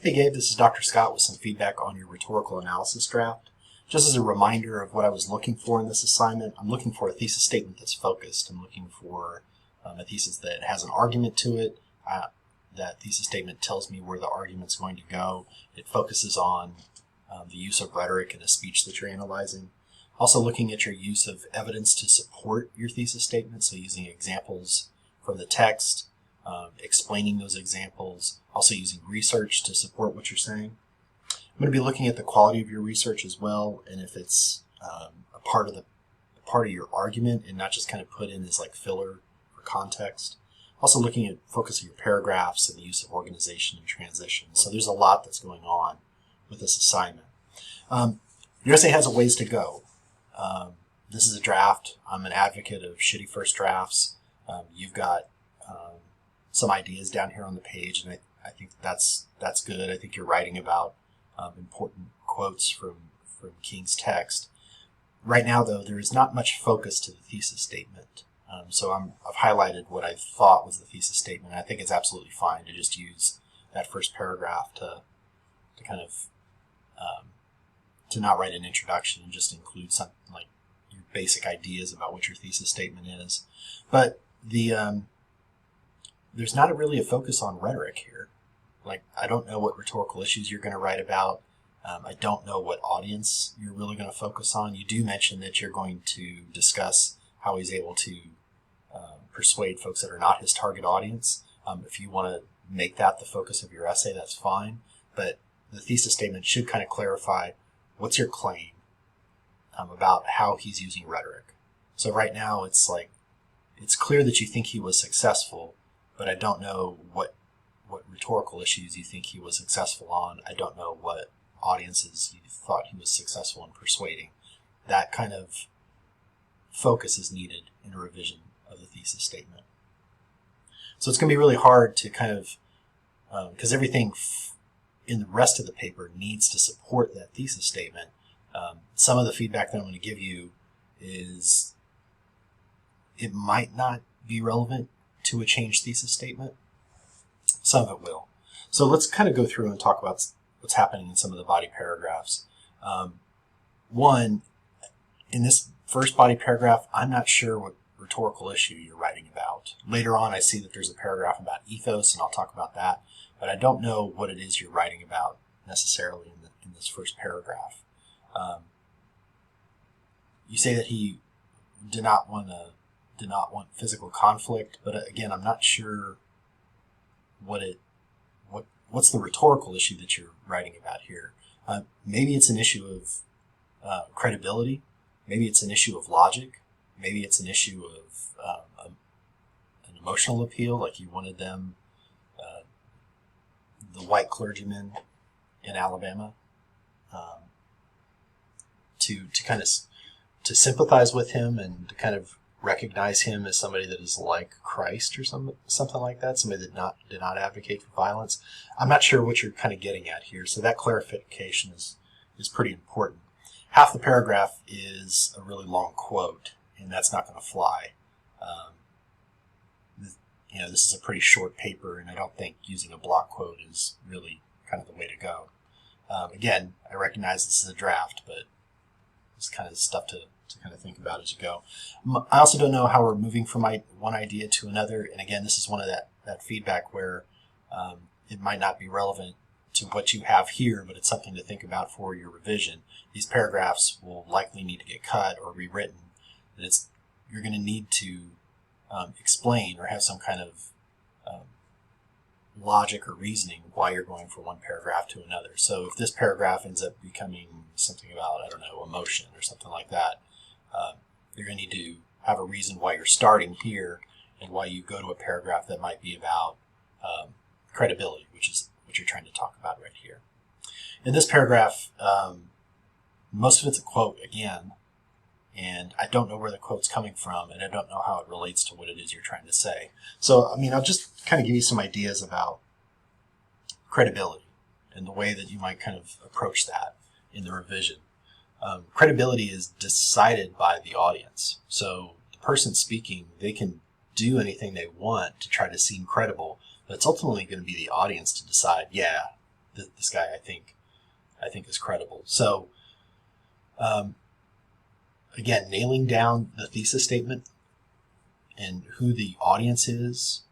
Hey Gabe, this is Dr. Scott with some feedback on your rhetorical analysis draft. Just as a reminder of what I was looking for in this assignment, I'm looking for a thesis statement that's focused. I'm looking for a thesis that has an argument to it. That thesis statement tells me where the argument's going to go. It focuses on the use of rhetoric in a speech that you're analyzing. Also looking at your use of evidence to support your thesis statement, so using examples from the text, explaining those examples, also using research to support what you're saying. I'm going to be looking at the quality of your research as well, and if it's a part of your argument and not just kind of put in as like filler for context. Also looking at focus of your paragraphs and the use of organization and transition. So there's a lot that's going on with this assignment. Your essay has a ways to go. This is a draft. I'm an advocate of shitty first drafts. You've got some ideas down here on the page, and I think that's good. I think you're writing about important quotes from King's text. Right now, though, there is not much focus to the thesis statement. So I've highlighted what I thought was the thesis statement. I think it's absolutely fine to just use that first paragraph to kind of to not write an introduction and just include something like your basic ideas about what your thesis statement is. But there's not really a focus on rhetoric here. Like, I don't know what rhetorical issues you're going to write about. I don't know what audience you're really going to focus on. You do mention that you're going to discuss how he's able to persuade folks that are not his target audience. If you want to make that the focus of your essay, that's fine. But the thesis statement should kind of clarify what's your claim about how he's using rhetoric. So right now it's like, it's clear that you think he was successful, but I don't know what rhetorical issues you think he was successful on. I don't know what audiences you thought he was successful in persuading. That kind of focus is needed in a revision of the thesis statement. So it's going to be really hard to kind of, because everything in the rest of the paper needs to support that thesis statement. Some of the feedback that I'm going to give you is it might not be relevant to a changed thesis statement. Some of it will. So let's kind of go through and talk about what's happening in some of the body paragraphs. One, in this first body paragraph, I'm not sure what rhetorical issue you're writing about. Later on, I see that there's a paragraph about ethos, and I'll talk about that, but I don't know what it is you're writing about necessarily in this first paragraph. You say that he did not want physical conflict, but again, I'm not sure what's the rhetorical issue that you're writing about here. Maybe it's an issue of credibility. Maybe it's an issue of logic. Maybe it's an issue of an emotional appeal, like you wanted them, the white clergymen in Alabama, to kind of to sympathize with him and to kind of recognize him as somebody that is like Christ or something like that, somebody that did not advocate for violence. I'm not sure what you're kind of getting at here, so that clarification is pretty important. Half the paragraph is a really long quote, and that's not going to fly. This is a pretty short paper, and I don't think using a block quote is really kind of the way to go. Again, I recognize this is a draft, but it's kind of stuff to kind of think about as you go. I also don't know how we're moving from one idea to another, and again, this is one of that feedback where it might not be relevant to what you have here, but it's something to think about for your revision. These paragraphs will likely need to get cut or rewritten. You're going to need to explain or have some kind of logic or reasoning why you're going from one paragraph to another. So if this paragraph ends up becoming something about, I don't know, emotion or something like that, you're going to need to have a reason why you're starting here and why you go to a paragraph that might be about credibility, which is what you're trying to talk about right here. In this paragraph, most of it's a quote again, and I don't know where the quote's coming from, and I don't know how it relates to what it is you're trying to say. So, I'll just kind of give you some ideas about credibility and the way that you might kind of approach that in the revision. Credibility is decided by the audience. So the person speaking, they can do anything they want to try to seem credible, but it's ultimately going to be the audience to decide, yeah, this guy I think is credible. So again, nailing down the thesis statement and who the audience is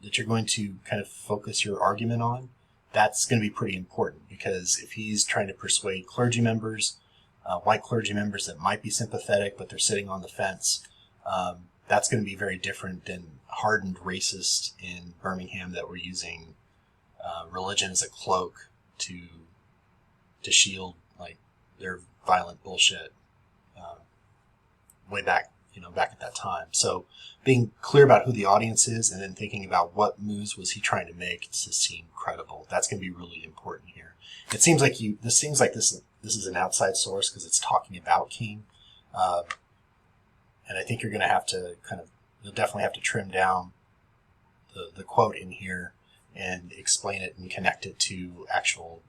that you're going to kind of focus your argument on, that's going to be pretty important, because if he's trying to persuade clergy members, white clergy members that might be sympathetic but they're sitting on the fence, that's going to be very different than hardened racists in Birmingham that were using religion as a cloak to shield like their violent bullshit way back at that time. So being clear about who the audience is and then thinking about what moves was he trying to make to seem credible, that's going to be really important here. It seems like this is an outside source because it's talking about King, and I think you're going to have to you'll definitely have to trim down the quote in here and explain it and connect it to actual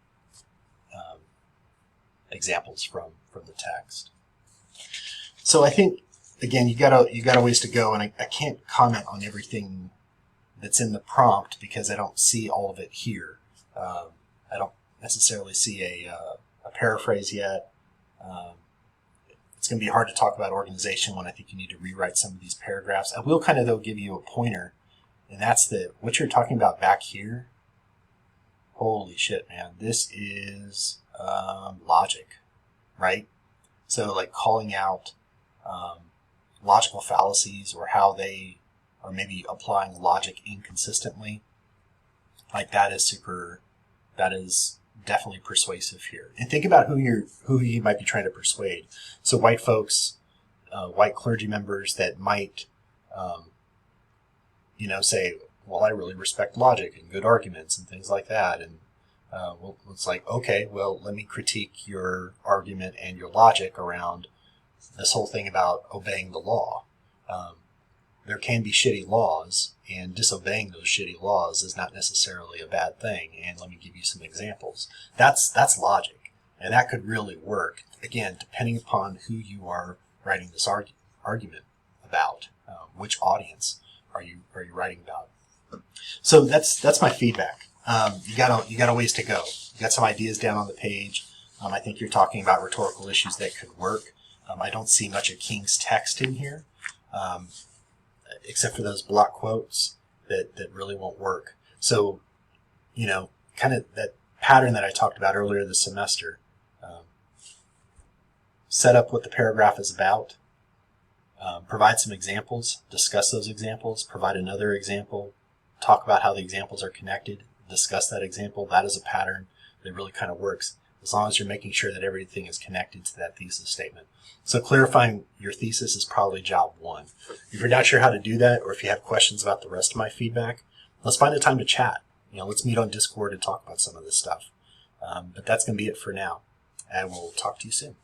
examples from the text. So I think, again, you got a ways to go, and I can't comment on everything that's in the prompt because I don't see all of it here. I don't necessarily see a paraphrase yet. It's going to be hard to talk about organization when I think you need to rewrite some of these paragraphs. I will kind of, though, give you a pointer, and that's what you're talking about back here. Holy shit, man. This is logic, right? So like calling out logical fallacies or how they are maybe applying logic inconsistently, like that is definitely persuasive here. And think about who you might be trying to persuade. So white folks, white clergy members that might say, well, I really respect logic and good arguments and things like that. And well, it's like, okay, well, let me critique your argument and your logic around this whole thing about obeying the law. There can be shitty laws, and disobeying those shitty laws is not necessarily a bad thing. And let me give you some examples. That's logic, and that could really work. Again, depending upon who you are writing this argument about, which audience are you writing about. So that's my feedback. You got a ways to go. You got some ideas down on the page. I think you're talking about rhetorical issues that could work. I don't see much of King's text in here, except for those block quotes that really won't work. So, kind of that pattern that I talked about earlier this semester. Set up what the paragraph is about. Provide some examples. Discuss those examples. Provide another example. Talk about how the examples are connected. Discuss that example. That is a pattern that really kind of works, as long as you're making sure that everything is connected to that thesis statement. So clarifying your thesis is probably job one. If you're not sure how to do that, or if you have questions about the rest of my feedback, let's find a time to chat. Let's meet on Discord and talk about some of this stuff. But that's going to be it for now. And we'll talk to you soon.